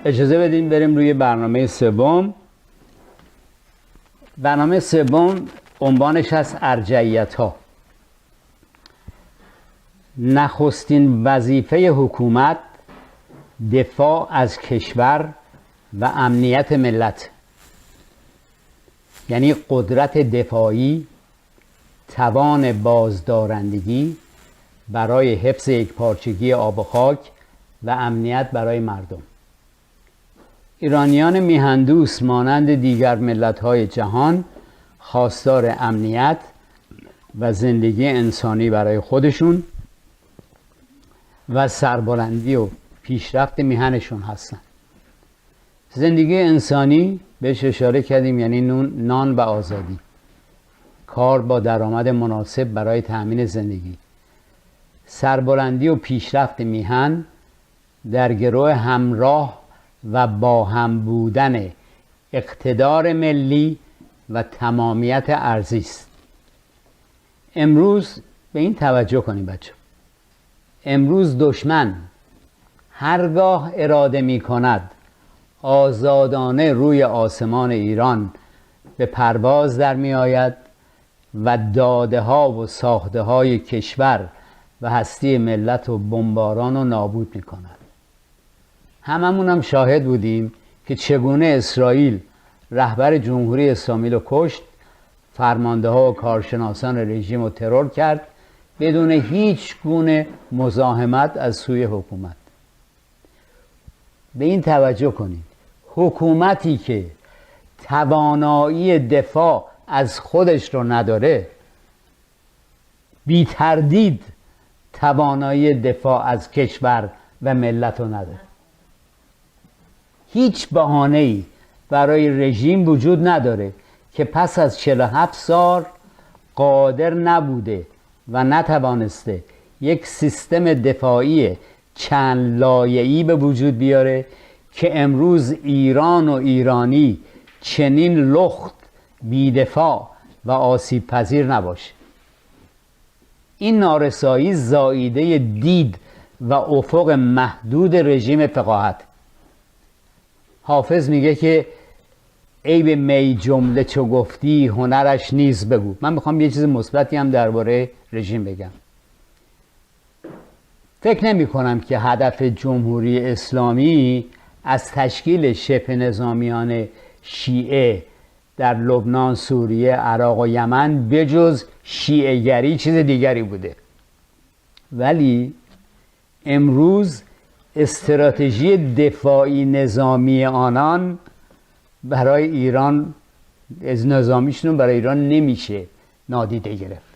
اجازه بدین بریم روی برنامه سوم. برنامه سوم عنوانش هست ارجعیت‌ها. نخستین وظیفه حکومت دفاع از کشور و امنیت ملت، یعنی قدرت دفاعی، توان بازدارندگی برای حفظ یکپارچگی آب و خاک و امنیت برای مردم. ایرانیان میهندوست مانند دیگر ملت‌های جهان خواستار امنیت و زندگی انسانی برای خودشون و سربلندی و پیشرفت میهنشون هستند. زندگی انسانی بهش اشاره کردیم، یعنی نان و آزادی، کار با درآمد مناسب برای تأمین زندگی. سربلندی و پیشرفت میهن در گروه همراه و با هم بودن اقتدار ملی و تمامیت ارضی است. امروز به این توجه کنیم بچه. امروز دشمن هرگاه اراده می کند آزادانه روی آسمان ایران به پرواز در می آید و داده ها و ساخته های کشور و هستی ملت و بمباران و نابود می کند. هممون هم شاهد بودیم که چگونه اسرائیل رهبر جمهوری اسلامی رو کشت، فرمانده ها و کارشناسان رژیم رو ترور کرد بدون هیچ گونه مزاحمت از سوی حکومت. به این توجه کنید، حکومتی که توانایی دفاع از خودش رو نداره بی تردید توانایی دفاع از کشور و ملت رو نداره. هیچ بهانه‌ای برای رژیم وجود نداره که پس از 47 سال قادر نبوده و نتوانسته یک سیستم دفاعی چند لایه‌ای به وجود بیاره که امروز ایران و ایرانی چنین لخت، بی‌دفاع و آسیب پذیر نباشه. این نارسایی زائیده دید و افق محدود رژیم فقاهت. حافظ میگه که عیب می جمله چو گفتی هنرش نیز بگو. من میخوام یه چیز مثبتی هم درباره رژیم بگم. فکر نمی کنم که هدف جمهوری اسلامی از تشکیل شبه نظامیان شیعه در لبنان، سوریه، عراق و یمن بجز شیعه گری چیز دیگری بوده. ولی امروز استراتژی دفاعی نظامی آنان برای ایران، از نظامیشون برای ایران نمیشه نادیده گرفت.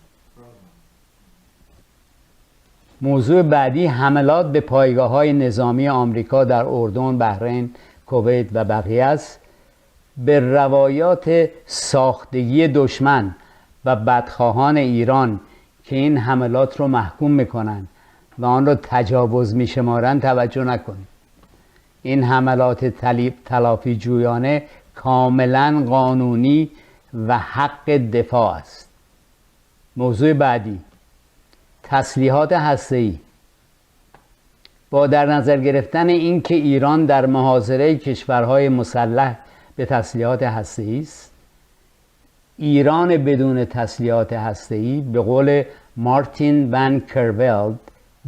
موضوع بعدی حملات به پایگاه‌های نظامی آمریکا در اردن، بحرین، کویت و بقیه است. به روایات ساختگی دشمن و بدخواهان ایران که این حملات رو محکوم میکنن و آن را تجاوز میشمارن توجه نکنید. این حملات تلافی جویانه کاملا قانونی و حق دفاع است. موضوع بعدی تسلیحات هسته‌ای. با در نظر گرفتن اینکه ایران در محاصره کشورهای مسلح به تسلیحات هسته‌ای است، ایران بدون تسلیحات هسته‌ای به قول مارتین ون کرولد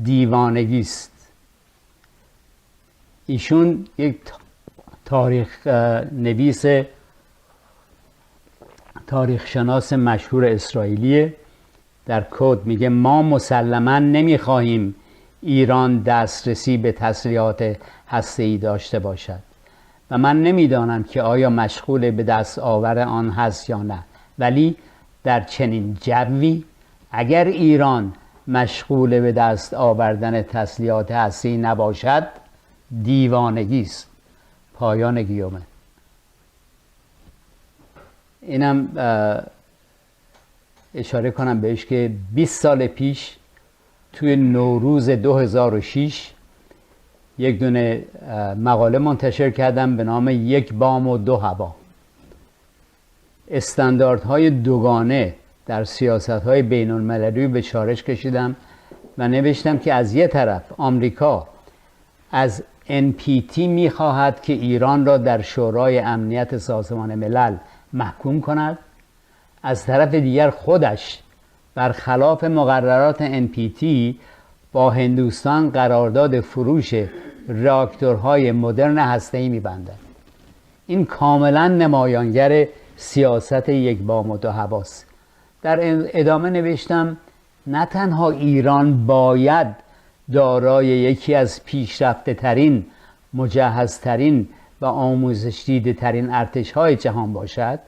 دیوانگی است. ایشون یک تاریخ نویس، تاریخ شناس مشهور اسرائیلیه. در کد میگه ما مسلماً نمیخواهیم ایران دسترسی به تسلیحات هسته‌ای داشته باشد و من نمیدانم که آیا مشغول به دست آور آن هست یا نه، ولی در چنین جوی اگر ایران مشغول به دست آوردن تسلیحات هسته‌ای نباشد دیوانگی است. پایان گیومه. اینم اشاره کنم بهش که 20 سال پیش توی نوروز 2006 یک دونه مقاله منتشر کردم به نام یک بام و دو هوا. استانداردهای دوگانه در سیاست‌های بین‌المللی به چالش کشیدم و نوشتم که از یه طرف آمریکا از NPT می‌خواهد که ایران را در شورای امنیت سازمان ملل محکوم کند. از طرف دیگر خودش برخلاف مقررات NPT با هندوستان قرارداد فروش راکتورهای مدرن هسته‌ای می‌بندد. این کاملا نمایانگر سیاست یک بام و دو هواست. در ادامه نوشتم نه تنها ایران باید دارای یکی از پیشرفته ترین، مجهزترین و آموزش دیده ترین ارتش‌های جهان باشد،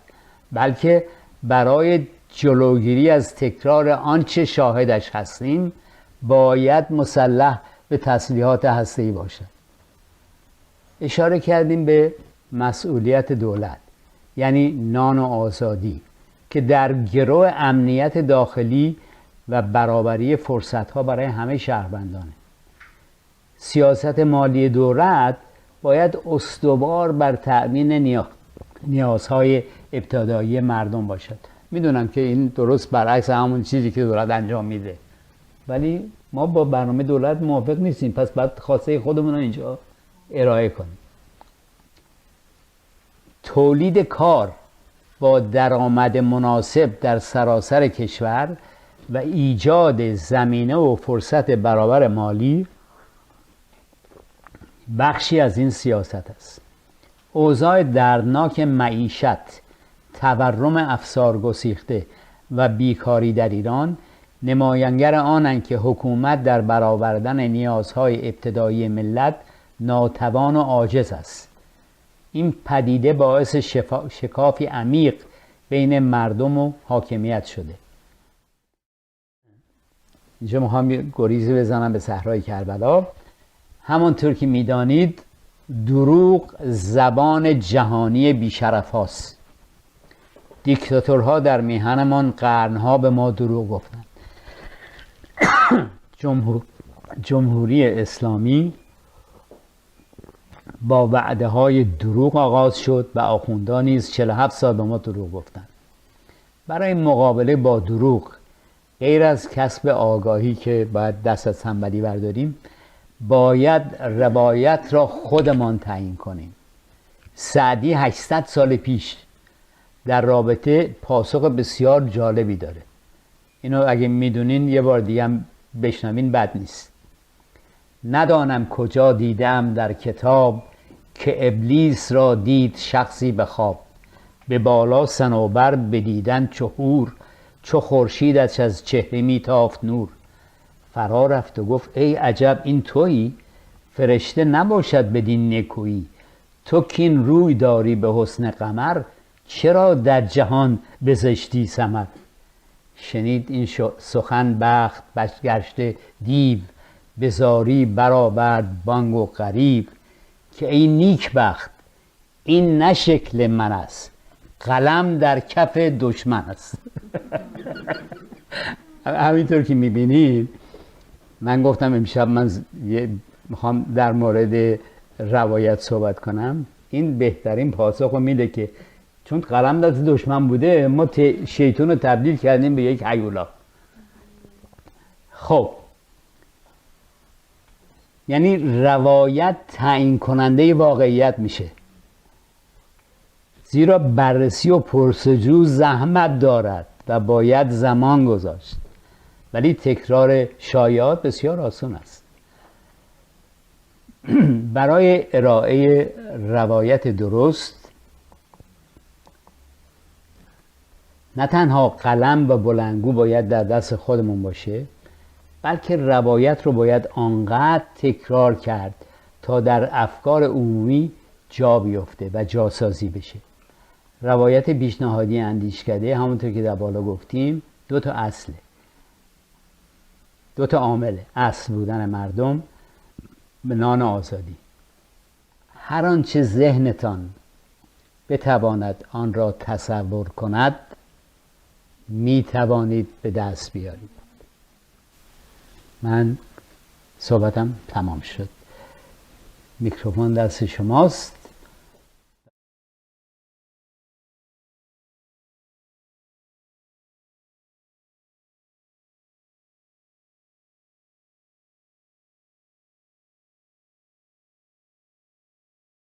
بلکه برای جلوگیری از تکرار آنچه شاهدش هستیم باید مسلح به تسلیحات هسته‌ای باشد. اشاره کردیم به مسئولیت دولت، یعنی نان و آزادی، که در گرو امنیت داخلی و برابری فرصت‌ها برای همه شهروندانه. سیاست مالی دولت باید استوار بر تأمین نیازهای ابتدایی مردم باشد. میدونم که این درست برعکس همون چیزی که دولت انجام میده، ولی ما با برنامه دولت موافق نیستیم، پس باید خواسته خودمون رو اینجا ارائه کنیم. تولید کار با درآمد مناسب در سراسر کشور و ایجاد زمینه و فرصت برابر مالی بخشی از این سیاست است. اوضاع دردناک معیشت، تورم افسار گسیخته و بیکاری در ایران نمایانگر آنند که حکومت در برآوردن نیازهای ابتدایی ملت ناتوان و عاجز است. این پدیده باعث شکافی عمیق بین مردم و حاکمیت شده. اینجا میخوام گریزی بزنم به صحرای کربلا. همانطور که میدانید دروغ زبان جهانی بیشرف هاست. دیکتاتورها در میهنمان قرنها به ما دروغ گفتند. جمهوری اسلامی با وعده های دروغ آغاز شد و آخوندان نیز 47 سال به ما دروغ گفتند. برای مقابله با دروغ غیر از کسب آگاهی که باید دست از تنبلی برداریم، باید روایت را خودمان تعیین کنیم. سعدی 800 سال پیش در رابطه پاسخ بسیار جالبی داره. اینو اگه میدونین یه بار دیگه هم بشنوین بد نیست. ندانم کجا دیدم در کتاب که ابلیس را دید شخصی به خواب، به بالا صنوبر بدیدن چو حور، چو خورشیدش از چهره میتافت نور. فرا رفت و گفت ای عجب این تویی، فرشته نباشد بدین نکویی. تو کین روی داری به حسن قمر، چرا در جهان بزشتی ثمر. شنید این سخن بخت بشگشته دیو، به زاری برآورد بانگ و غریو. که ای نیک بخت این نه شکل من است، قلم در کف دشمن است. همینطور که میبینید من گفتم امشب من میخوام در مورد روایت صحبت کنم. این بهترین پاسخ رو میده که چون قلم دست دشمن بوده ما شیطان رو تبدیل کردیم به یک هیولا. خب یعنی روایت تعیین کننده واقعیت میشه، زیرا بررسی و پرسجو زحمت دارد و باید زمان گذاشت، ولی تکرار شایعات بسیار آسان است. برای ارائه روایت درست نه تنها قلم و بلندگو باید در دست خودمون باشه، بلکه روایت رو باید آنقدر تکرار کرد تا در افکار عمومی جا بیفته و جاسازی بشه. روایت پیشنهادی اندیشکده همونطور که در بالا گفتیم دو تا اصله، دو تا عامله: اصل بودن مردم به نان آزادی. هر آنچه ذهنتان بتواند آن را تصور کند می توانید به دست بیارید. من صحبتم تمام شد. میکروفون دست شماست.